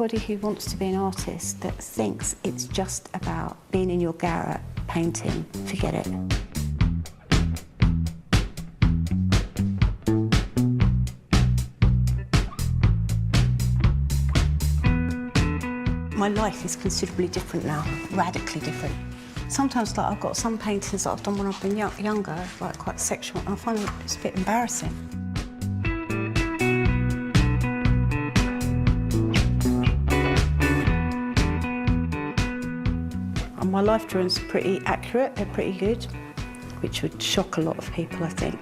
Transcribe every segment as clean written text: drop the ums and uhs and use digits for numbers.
anybody who wants to be an artist that thinks it's just about being in your garret painting, forget it. My life is considerably different now, radically different. Sometimes like, I've got some paintings that I've done when I've been younger, like quite sexual, and I find it's a bit embarrassing. And my life drawings are pretty accurate, they're pretty good, which would shock a lot of people, I think.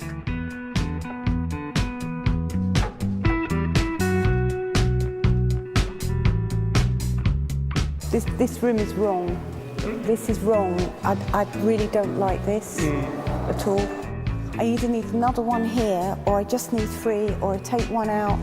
This room is wrong. This is wrong. I really don't like this at all. I either need another one here, or I just need 3, or I take one out.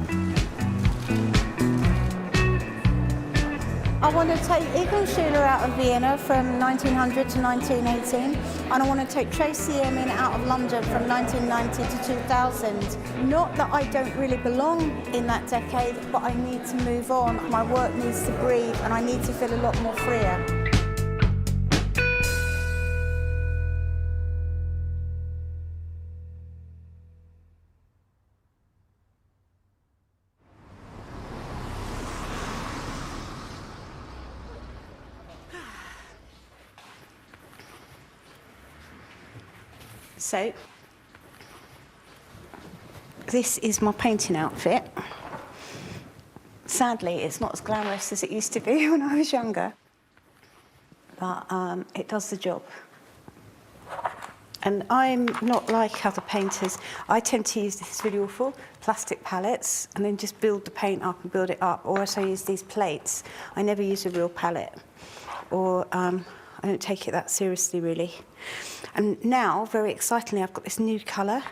I want to take Egon out of Vienna from 1900 to 1918, and I want to take Tracey Emin out of London from 1990 to 2000. Not that I don't really belong in that decade, but I need to move on. My work needs to breathe, and I need to feel a lot more freer. So, this is my painting outfit. Sadly, it's not as glamorous as it used to be when I was younger, but it does the job. And I'm not like other painters. I tend to use this really awful plastic palettes and then just build the paint up and build it up, or else I use these plates. I never use a real palette, or I don't take it that seriously, really. And now, very excitingly, I've got this new colour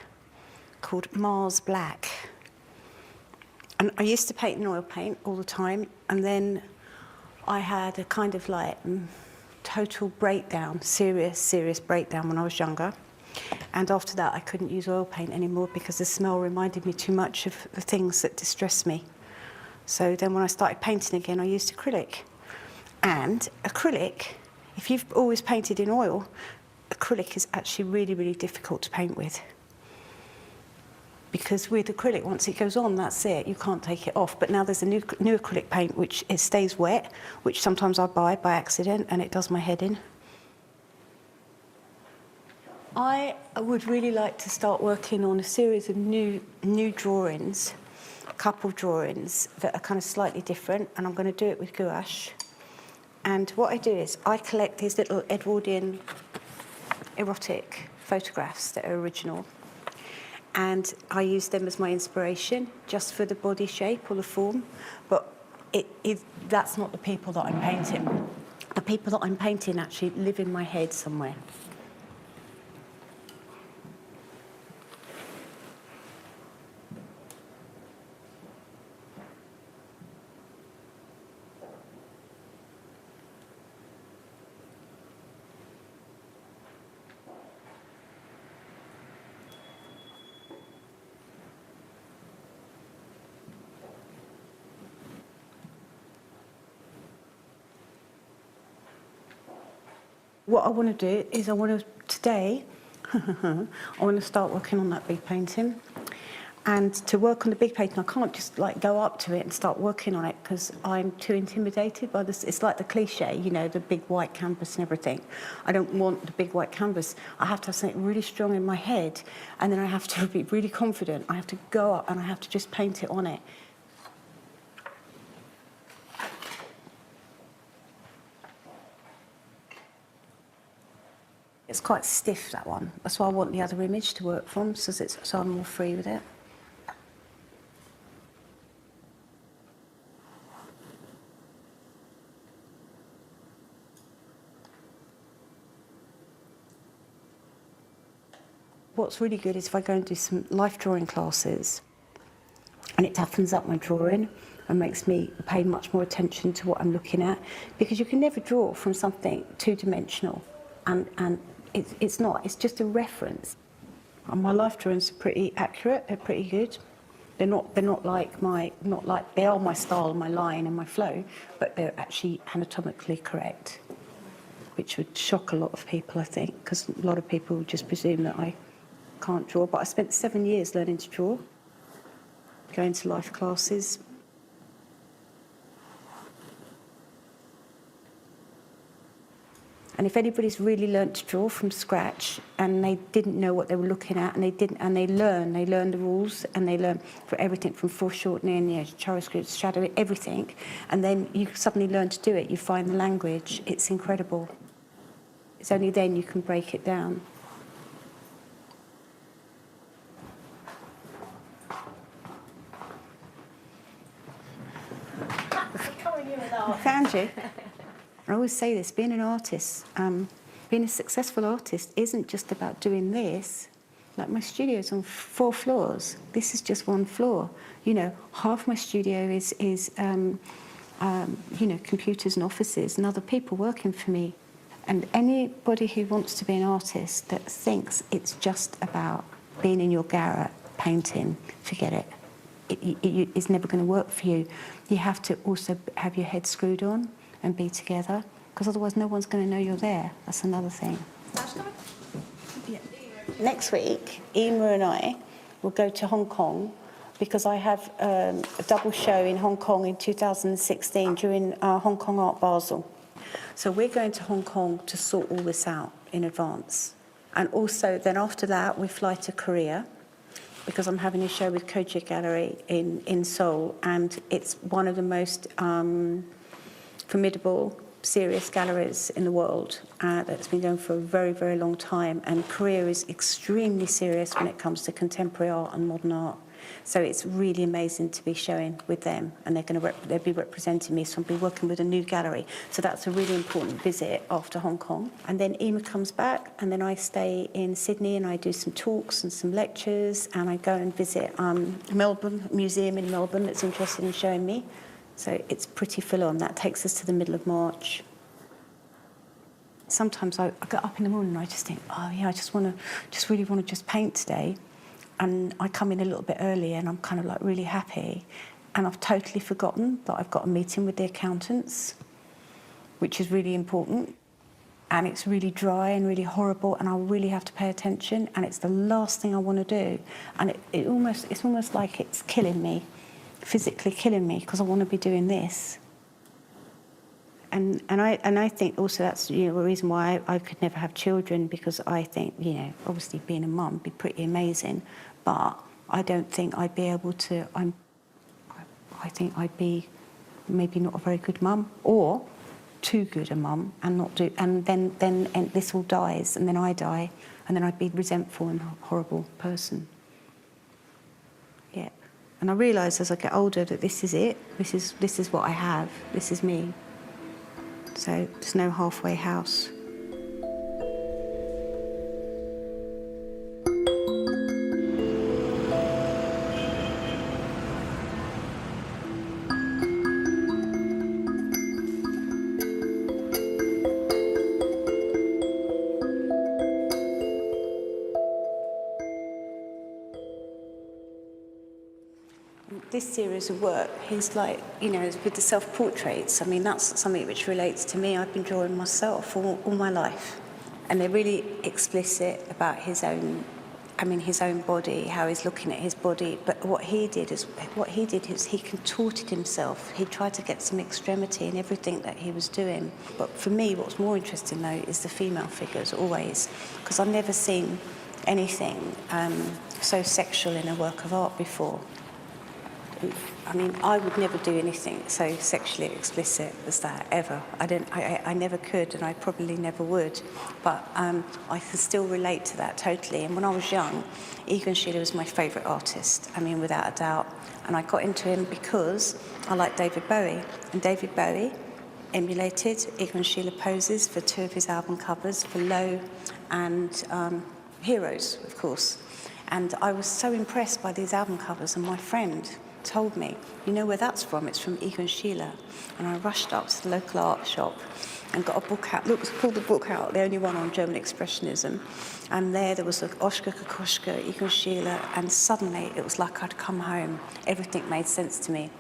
called Mars Black. And I used to paint in oil paint all the time, and then I had a kind of like total breakdown, serious breakdown when I was younger. And after that, I couldn't use oil paint anymore because the smell reminded me too much of the things that distressed me. So then when I started painting again, I used acrylic. And acrylic, if you've always painted in oil, acrylic is actually really difficult to paint with. Because with acrylic, once it goes on, that's it, you can't take it off. But now there's a new acrylic paint which it stays wet, which sometimes I buy by accident, and it does my head in. I would really like to start working on a series of new drawings, a couple of drawings that are kind of slightly different, and I'm going to do it with gouache. And what I do is I collect these little Edwardian erotic photographs that are original, and I use them as my inspiration just for the body shape or the form, but that's not the people that I'm painting. The people that I'm painting actually live in my head somewhere. What I want to do is today, I want to start working on that big painting. And to work on the big painting, I can't just like go up to it and start working on it because I'm too intimidated by this. It's like the cliche, you know, the big white canvas and everything. I don't want the big white canvas. I have to have something really strong in my head, and then I have to be really confident. I have to go up and I have to just paint it on it. It's quite stiff, that one. That's why I want the other image to work from, so I'm more free with it. What's really good is if I go and do some life drawing classes, and it toughens up my drawing and makes me pay much more attention to what I'm looking at, because you can never draw from something two-dimensional, and it's not, it's just a reference. And my life drawings are pretty accurate, they're pretty good. They're not like they are my style, my line and my flow, but they're actually anatomically correct, which would shock a lot of people, I think, because a lot of people would just presume that I can't draw. But I spent 7 years learning to draw, going to life classes. And if anybody's really learnt to draw from scratch and they didn't know what they were looking at, and they learn the rules, and they learn for everything from foreshortening, chiaroscuro, shadowing, everything, and then you suddenly learn to do it, you find the language, it's incredible. It's only then you can break it down. I found you. I always say this, being an artist, being a successful artist isn't just about doing this. Like my studio's on 4 floors. This is just 1 floor. You know, half my studio is you know, computers and offices and other people working for me. And anybody who wants to be an artist that thinks it's just about being in your garret painting, forget it. It's never going to work for you. You have to also have your head screwed on and be together, because otherwise no one's going to know you're there. That's another thing. Yeah. Next week, Emma and I will go to Hong Kong, because I have a double show in Hong Kong in 2016 during Hong Kong Art Basel. So we're going to Hong Kong to sort all this out in advance. And also then after that we fly to Korea, because I'm having a show with Koji Gallery in Seoul, and it's one of the most formidable, serious galleries in the world that's been going for a very, very long time. And Korea is extremely serious when it comes to contemporary art and modern art. So it's really amazing to be showing with them, and they'll be representing me, so I'll be working with a new gallery. So that's a really important visit after Hong Kong. And then Emma comes back, and then I stay in Sydney and I do some talks and some lectures, and I go and visit Melbourne, a museum in Melbourne that's interested in showing me. So it's pretty full on. That takes us to the middle of March. Sometimes I get up in the morning and I just think, oh yeah, I just really want to paint today. And I come in a little bit early and I'm kind of like really happy. And I've totally forgotten that I've got a meeting with the accountants, which is really important. And it's really dry and really horrible, and I really have to pay attention. And it's the last thing I want to do. And it's almost like it's killing me, physically killing me, because I want to be doing this. And I think also that's, you know, a reason why I could never have children, because I think, you know, obviously being a mum would be pretty amazing, but I don't think I'd be able to. I think I'd be maybe not a very good mum, or too good a mum, and not do. And then this all dies, and then I die, and then I'd be resentful and a horrible person. Yeah. And I realise as I get older that this is it. This is what I have. This is me. So there's no halfway house. This series of work is like, you know, with the self-portraits, I mean, that's something which relates to me. I've been drawing myself all my life. And they're really explicit about his own body, how he's looking at his body. But what he did is he contorted himself. He tried to get some extremity in everything that he was doing. But for me, what's more interesting, though, is the female figures, always. Because I've never seen anything so sexual in a work of art before. I mean, I would never do anything so sexually explicit as that, ever. I never could, and I probably never would. But I can still relate to that totally. And when I was young, Egon Schiele was my favourite artist, I mean, without a doubt. And I got into him because I liked David Bowie. And David Bowie emulated Egon Schiele poses for 2 of his album covers, for Low and Heroes, of course. And I was so impressed by these album covers, and my friend told me, you know where that's from? It's from Egon Schiele. And I rushed up to the local art shop and got a book out, pulled the book out, the only one on German Expressionism, and there was Oskar Kokoschka, Egon Schiele, and suddenly it was like I'd come home. Everything made sense to me.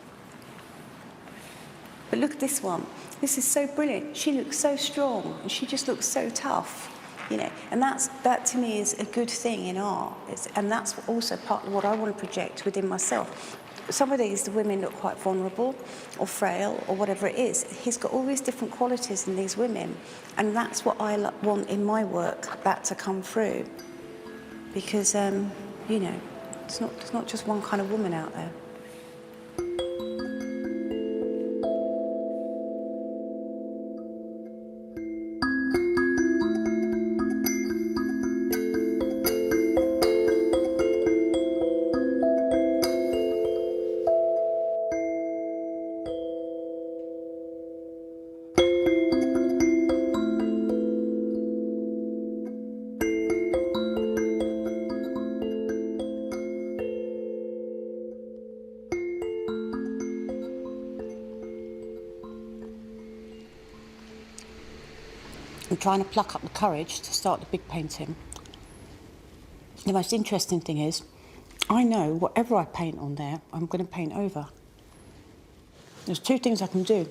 But look at this one. This is so brilliant. She looks so strong, and she just looks so tough, you know. And that to me is a good thing in art. And that's also part of what I want to project within myself. Some of these, the women look quite vulnerable or frail or whatever it is. He's got all these different qualities in these women, and that's what I want in my work, that to come through. Because, you know, it's not just one kind of woman out there. I'm trying to pluck up the courage to start the big painting. The most interesting thing is, I know whatever I paint on there, I'm going to paint over. There's two things I can do.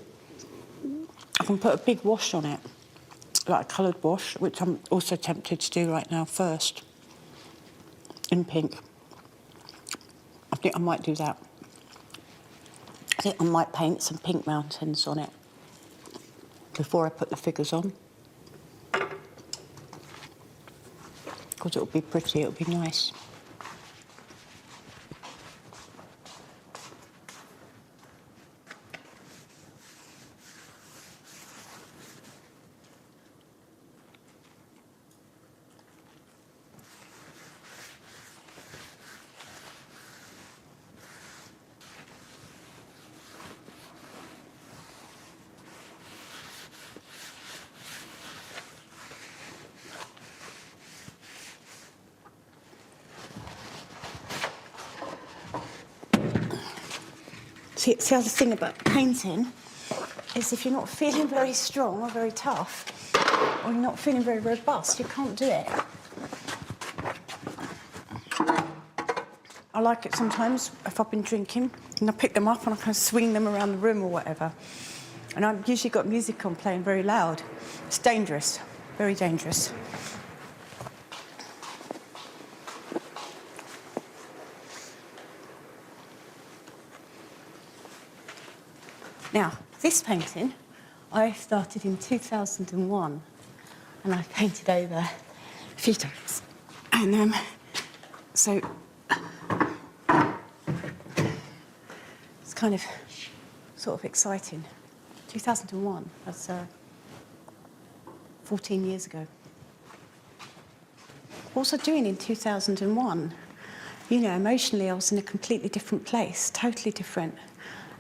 I can put a big wash on it, like a coloured wash, which I'm also tempted to do right now first, in pink. I think I might do that. I think I might paint some pink mountains on it before I put the figures on. Because it'll be pretty, it'll be nice. See, the other thing about painting is if you're not feeling very strong or very tough, or you're not feeling very robust, you can't do it. I like it sometimes if I've been drinking and I pick them up and I kind of swing them around the room or whatever. And I've usually got music on playing very loud. It's dangerous, very dangerous. Now, this painting, I started in 2001, and I painted over a few times. And so it's kind of sort of exciting. 2001, that's 14 years ago. What was I doing in 2001? You know, emotionally, I was in a completely different place, totally different.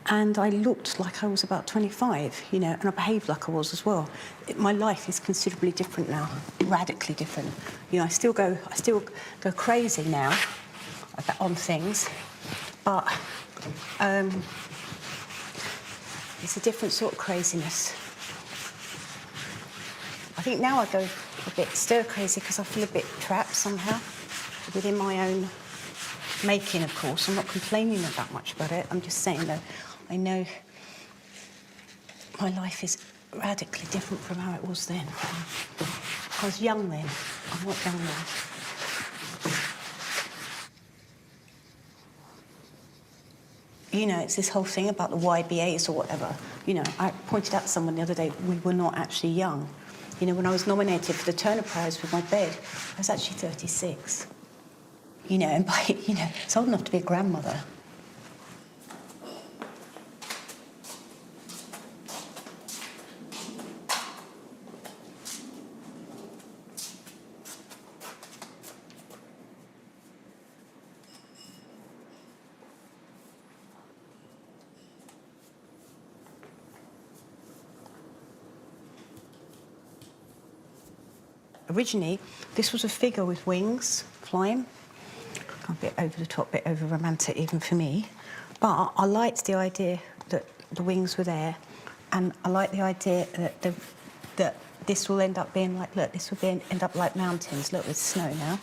And I looked like I was about 25, you know, and I behaved like I was as well. My life is considerably different now, radically different. You know, I still go crazy now on things, but it's a different sort of craziness. I think now I go a bit stir crazy because I feel a bit trapped somehow within my own making, of course. I'm not complaining that much about it. I'm just saying that I know my life is radically different from how it was then. I was young then. I'm not young now. You know, it's this whole thing about the YBAs or whatever. You know, I pointed out to someone the other day, we were not actually young. You know, when I was nominated for the Turner Prize with my bed, I was actually 36. You know, and by, you know, it's old enough to be a grandmother. Originally, this was a figure with wings, flying. A bit over the top, a bit over romantic even for me. But I liked the idea that the wings were there, and I liked the idea that that this will end up being like, look, this will end up like mountains, look, with snow now.